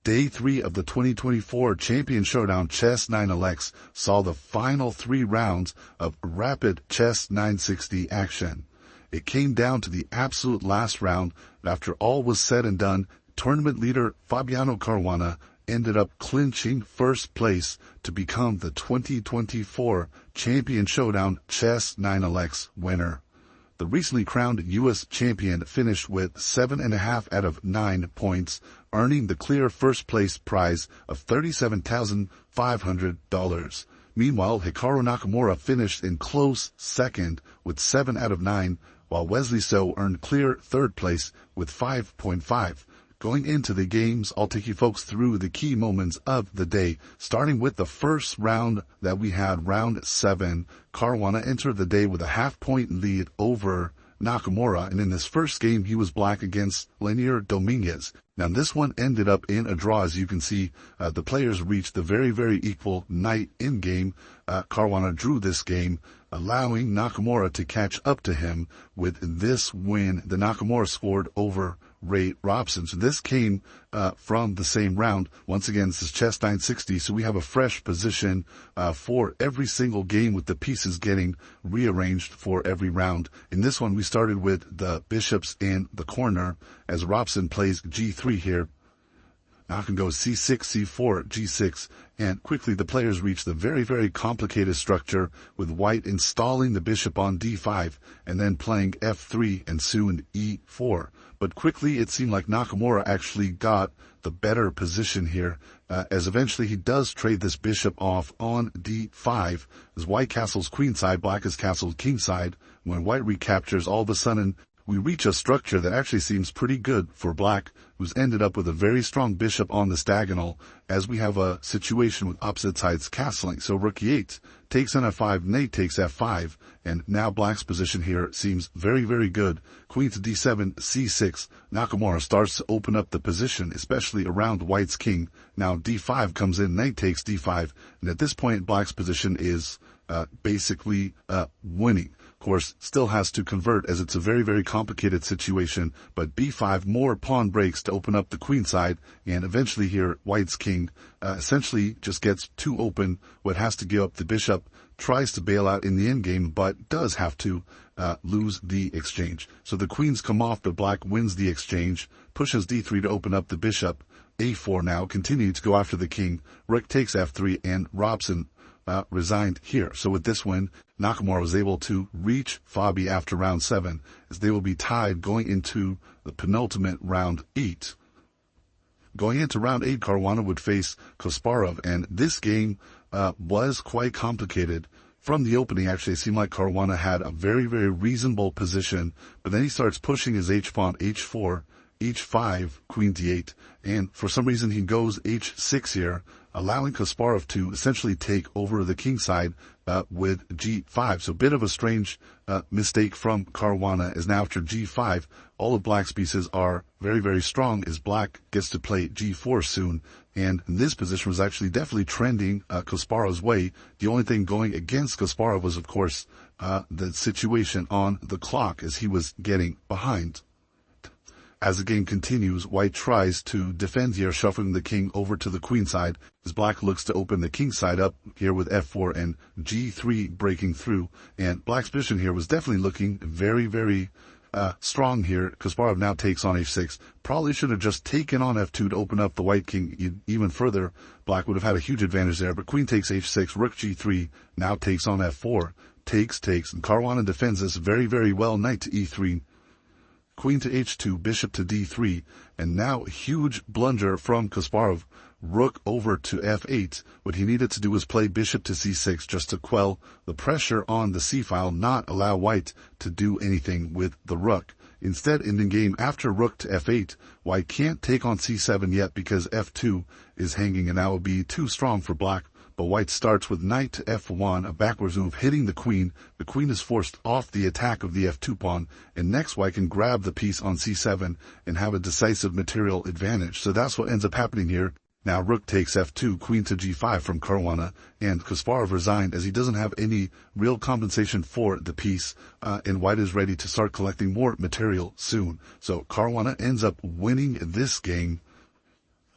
Day 3 of the 2024 Champion Showdown Chess 9LX saw the final 3 rounds of rapid Chess 960 action. It came down to the absolute last round, and after all was said and done, tournament leader Fabiano Caruana ended up clinching first place to become the 2024 Champion Showdown Chess 9LX winner. The recently crowned U.S. champion finished with 7.5 out of 9 points, earning the clear first-place prize of $37,500. Meanwhile, Hikaru Nakamura finished in close second with 7 out of 9, while Wesley So earned clear third place with 5.5. Going into the games, I'll take you folks through the key moments of the day, starting with the first round that we had, round 7. Caruana entered the day with a half-point lead over Nakamura, and in this first game, he was black against Leinier Dominguez. Now, this one ended up in a draw. As you can see, the players reached the very, very equal knight in game. Caruana drew this game, allowing Nakamura to catch up to him. With this win, the Nakamura scored over Ray Robson. So this came from the same round. Once again, this is Chess 960, so we have a fresh position for every single game, with the pieces getting rearranged for every round. In this one, we started with the bishops in the corner as Robson plays g3 here. Now can go c6, c4, g6, and quickly the players reach the very, very complicated structure, with white installing the bishop on d5 and then playing f3 and soon e4. But quickly it seemed like Nakamura actually got the better position here, as eventually he does trade this bishop off on d5, as white castles queenside, black is castled kingside. When white recaptures, all of a sudden we reach a structure that actually seems pretty good for black, who's ended up with a very strong bishop on this diagonal, as we have a situation with opposite sides castling. So rook e8 takes on f5, knight takes f5, and now black's position here seems very, very good. Queen to d7, c6. Nakamura starts to open up the position, especially around white's king. Now d5 comes in, knight takes d5, and at this point black's position is basically winning. Of course, still has to convert, as it's a very, very complicated situation, but b5, more pawn breaks to open up the queen side, and eventually here white's king essentially just gets too open. What has to give up the bishop, tries to bail out in the endgame, but does have to lose the exchange. So the queens come off, but black wins the exchange, pushes d3 to open up the bishop. a4 now, continue to go after the king. Rook takes f3, and Robson resigned here. So with this win, Nakamura was able to reach Fabi after round 7, as they will be tied going into the penultimate round 8. Going into round 8, Caruana would face Kasparov, and this game was quite complicated. From the opening, actually, it seemed like Caruana had a very, very reasonable position, but then he starts pushing his h-pawn, h4, h5, queen d8, and for some reason he goes h6 here, allowing Kasparov to essentially take over the king side with g5. So a bit of a strange mistake from Caruana, as now after g5, all of black's pieces are very, very strong, as black gets to play g4 soon. And this position was actually definitely trending Kasparov's way. The only thing going against Kasparov was, of course, the situation on the clock, as he was getting behind. As the game continues, white tries to defend here, shuffling the king over to the queen side, as black looks to open the king side up here with f4 and g3 breaking through. And black's position here was definitely looking very, very strong here. Kasparov now takes on h6. Probably should have just taken on f2 to open up the white king even further. Black would have had a huge advantage there, but queen takes h6, rook g3, now takes on f4, takes, and Caruana defends this very, very well. Knight to e3. Queen to h2, bishop to d3, and now a huge blunder from Kasparov. Rook over to f8. What he needed to do was play bishop to c6 just to quell the pressure on the c-file, not allow white to do anything with the rook. Instead, in the game after rook to f8, white can't take on c7 yet because f2 is hanging, and that would be too strong for black. But white starts with knight to f1, a backwards move hitting the queen. The queen is forced off the attack of the f2 pawn, and next white can grab the piece on c7 and have a decisive material advantage. So that's what ends up happening here. Now rook takes f2, queen to g5 from Caruana, and Kasparov resigned, as he doesn't have any real compensation for the piece, and white is ready to start collecting more material soon. So Caruana ends up winning this game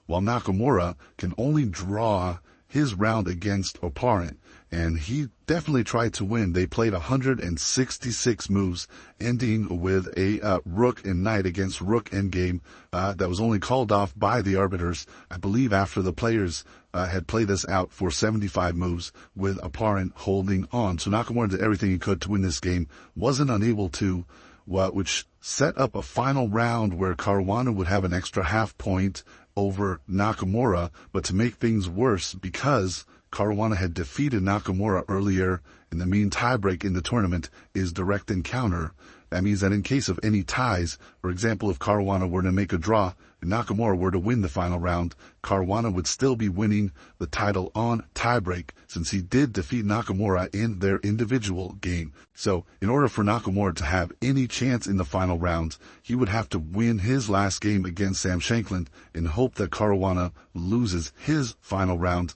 while Nakamura can only draw his round against Oparin. And he definitely tried to win. They played 166 moves, ending with a rook and knight against rook endgame that was only called off by the arbiters, I believe, after the players had played this out for 75 moves, with Oparin holding on. So Nakamura did everything he could to win this game, wasn't unable to, which set up a final round where Caruana would have an extra half point over Nakamura. But to make things worse, because Caruana had defeated Nakamura earlier, and the mean tiebreak in the tournament is direct encounter. That means that in case of any ties, for example, if Caruana were to make a draw and Nakamura were to win the final round, Caruana would still be winning the title on tiebreak, since he did defeat Nakamura in their individual game. So in order for Nakamura to have any chance in the final round, he would have to win his last game against Sam Shankland and hope that Caruana loses his final round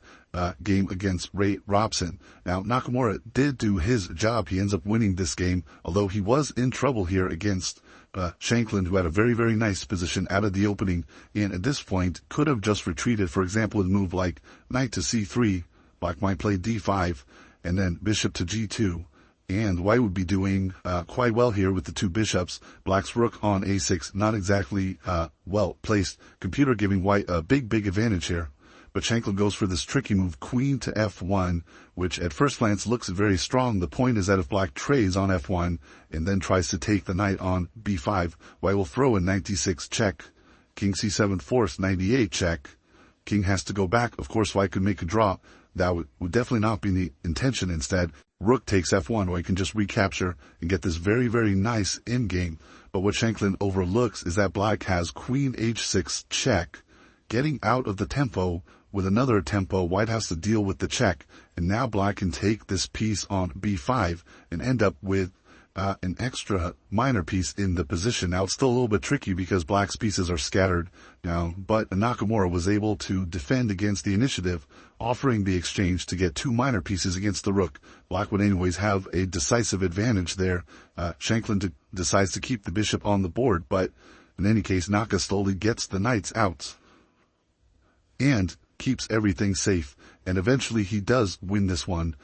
game against Ray Robson. Now, Nakamura did do his job. He ends up winning this game, although he was in trouble here against Shankland, who had a very, very nice position out of the opening, and at this point could have just retreated. For example, a move like knight to c3, black might play d5, and then bishop to g2. And white would be doing quite well here with the two bishops. Black's rook on a6, not exactly well placed. Computer giving white a big, big advantage here. But Shankland goes for this tricky move, queen to f1, which at first glance looks very strong. The point is that if black trades on f1 and then tries to take the knight on b5, white will throw a knight d6 check, king c7 force, knight e8 check. King has to go back. Of course, white could make a draw. That would definitely not be the intention. Instead, rook takes f1, white can just recapture and get this very, very nice endgame. But what Shankland overlooks is that black has queen h6 check, getting out of the tempo. With another tempo, white has to deal with the check, and now black can take this piece on b5 and end up with an extra minor piece in the position. Now, it's still a little bit tricky because black's pieces are scattered now, but Nakamura was able to defend against the initiative, offering the exchange to get two minor pieces against the rook. Black would anyways have a decisive advantage there. Shankland decides to keep the bishop on the board, but in any case, Naka slowly gets the knights out and keeps everything safe, and eventually he does win this one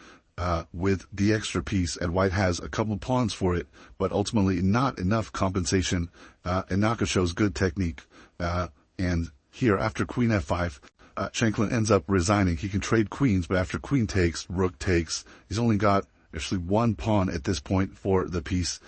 with the extra piece, and white has a couple pawns for it, but ultimately not enough compensation, and Naka shows good technique. And here, after queen f5, Shankland ends up resigning. He can trade queens, but after queen takes, rook takes, he's only got actually one pawn at this point for the piece.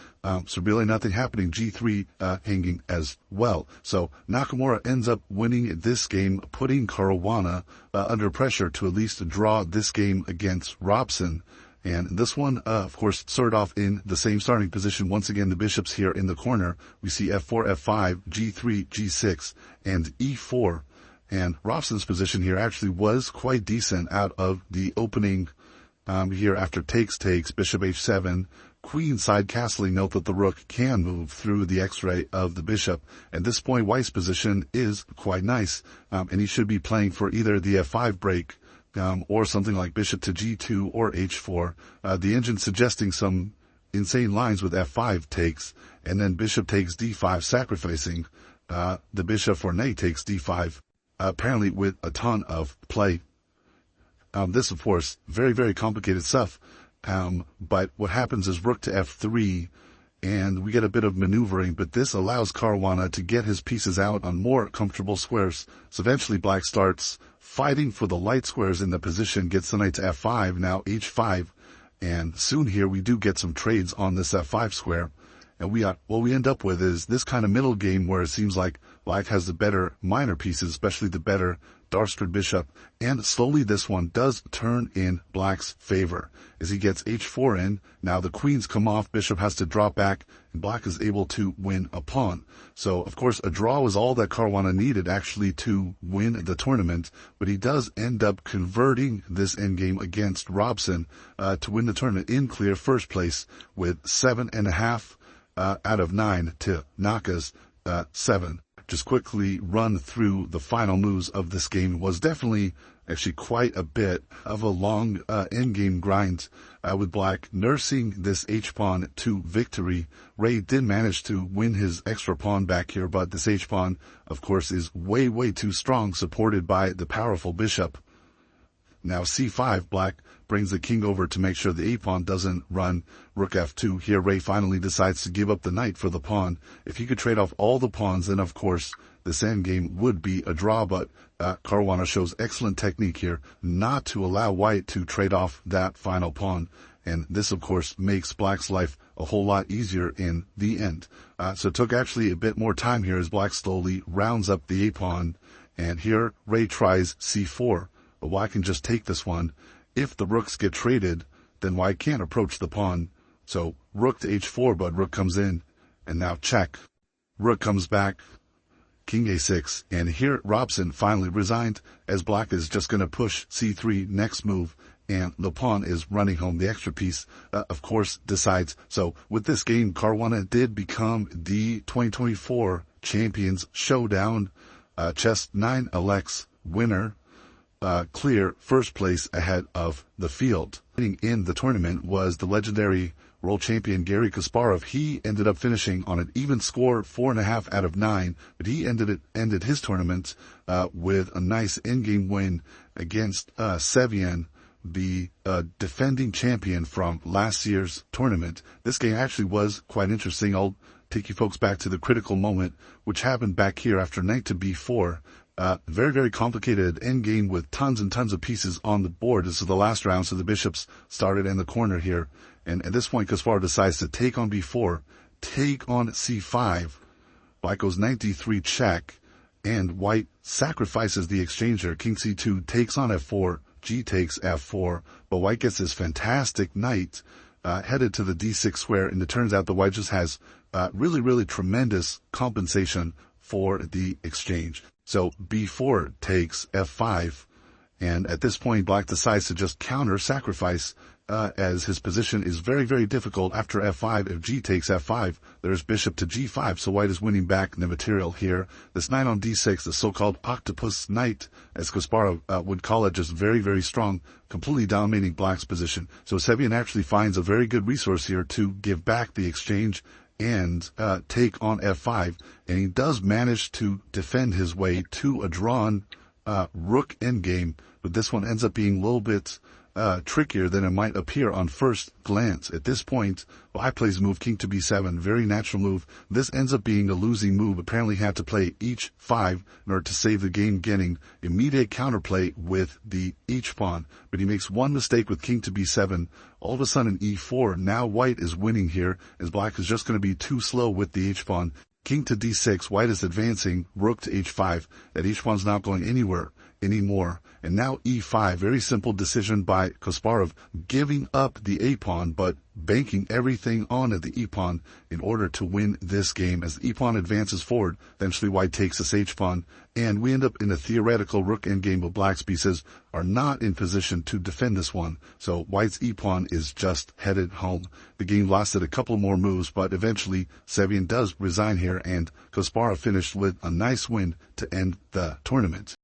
So really nothing happening. G3 hanging as well. So Nakamura ends up winning this game, putting Caruana under pressure to at least draw this game against Robson. And this one, of course, started off in the same starting position. Once again, the bishops here in the corner. We see f4, f5, g3, g6, and e4. And Robson's position here actually was quite decent out of the opening here after takes, bishop h7, queen side castling. Note that the rook can move through the x-ray of the bishop. At this point, white's position is quite nice, and he should be playing for either the f5 break or something like bishop to g2 or h4. The engine suggesting some insane lines with f5 takes, and then bishop takes d5, sacrificing the bishop for knight takes d5, apparently with a ton of play. This, of course, very, very complicated stuff. But what happens is rook to f3, and we get a bit of maneuvering, but this allows Caruana to get his pieces out on more comfortable squares. So eventually black starts fighting for the light squares in the position, gets the knight to f5, now h5, and soon here we do get some trades on this f5 square. And what we end up with is this kind of middle game where it seems like black has the better minor pieces, especially the better dark-squared bishop, and slowly this one does turn in black's favor. As he gets h4 in, now the queens come off, bishop has to drop back, and black is able to win a pawn. So, of course, a draw was all that Caruana needed actually to win the tournament, but he does end up converting this endgame against Robson to win the tournament in clear first place with 7.5 out of 9 to Naka's 7. just quickly run through the final moves of this game. It was definitely actually quite a bit of a long endgame grind with black nursing this h-pawn to victory. Ray did manage to win his extra pawn back here, but this h-pawn, of course, is way, way too strong, supported by the powerful bishop. Now c5, black brings the king over to make sure the a-pawn doesn't run rook f2. Here Ray finally decides to give up the knight for the pawn. If he could trade off all the pawns, then of course this endgame would be a draw, but Caruana shows excellent technique here not to allow white to trade off that final pawn. And this, of course, makes black's life a whole lot easier in the end. So it took actually a bit more time here as black slowly rounds up the a-pawn. And here Ray tries c4. But white can just take this one. If the rooks get traded, then white can't approach the pawn. So rook to h4, but rook comes in. And now check. Rook comes back. King a6. And here Robson finally resigned, as black is just going to push c3 next move. And the pawn is running home. The extra piece, of course, decides. So with this game, Caruana did become the 2024 Champions Showdown Chess 9 Alex winner. Clear first place ahead of the field. In the tournament was the legendary world champion Garry Kasparov. He ended up finishing on an even score, 4.5 out of 9, but he ended his tournament with a nice in-game win against Sevian, the defending champion from last year's tournament. This game actually was quite interesting. I'll take you folks back to the critical moment, which happened back here after knight to b4. Very, very complicated endgame with tons and tons of pieces on the board. This is the last round, so the bishops started in the corner here. And at this point, Kasparov decides to take on b4, take on c5. Black goes knight d3 check, and white sacrifices the exchanger. King c2 takes on f4, g takes f4, but white gets this fantastic knight headed to the d6 square, and it turns out the white just has really, really tremendous compensation for the exchange. So b4 takes f5, and at this point black decides to just counter-sacrifice as his position is very, very difficult after f5. If g takes f5, there's bishop to g5, so white is winning back the material here. This knight on d6, the so-called octopus knight, as Kasparov would call it, just very, very strong, completely dominating black's position. So Sevian actually finds a very good resource here to give back the exchange and take on f5, and he does manage to defend his way to a drawn rook endgame, but this one ends up being a little bit trickier than it might appear on first glance. At this point, black plays the move king to b7, very natural move. This ends up being a losing move. Apparently had to play h5 in order to save the game, getting immediate counterplay with the h-pawn. But he makes one mistake with king to b7. All of a sudden e4. Now white is winning here, as black is just going to be too slow with the h-pawn. King to d6, white is advancing, rook to h5. That h-pawn's not going anywhere anymore. And now e5, very simple decision by Kasparov, giving up the a-pawn, but banking everything on at the e-pawn in order to win this game. As the e-pawn advances forward, eventually white takes this h-pawn, and we end up in a theoretical rook endgame, but black's pieces are not in position to defend this one. So white's e-pawn is just headed home. The game lasted a couple more moves, but eventually Sevian does resign here, and Kasparov finished with a nice win to end the tournament.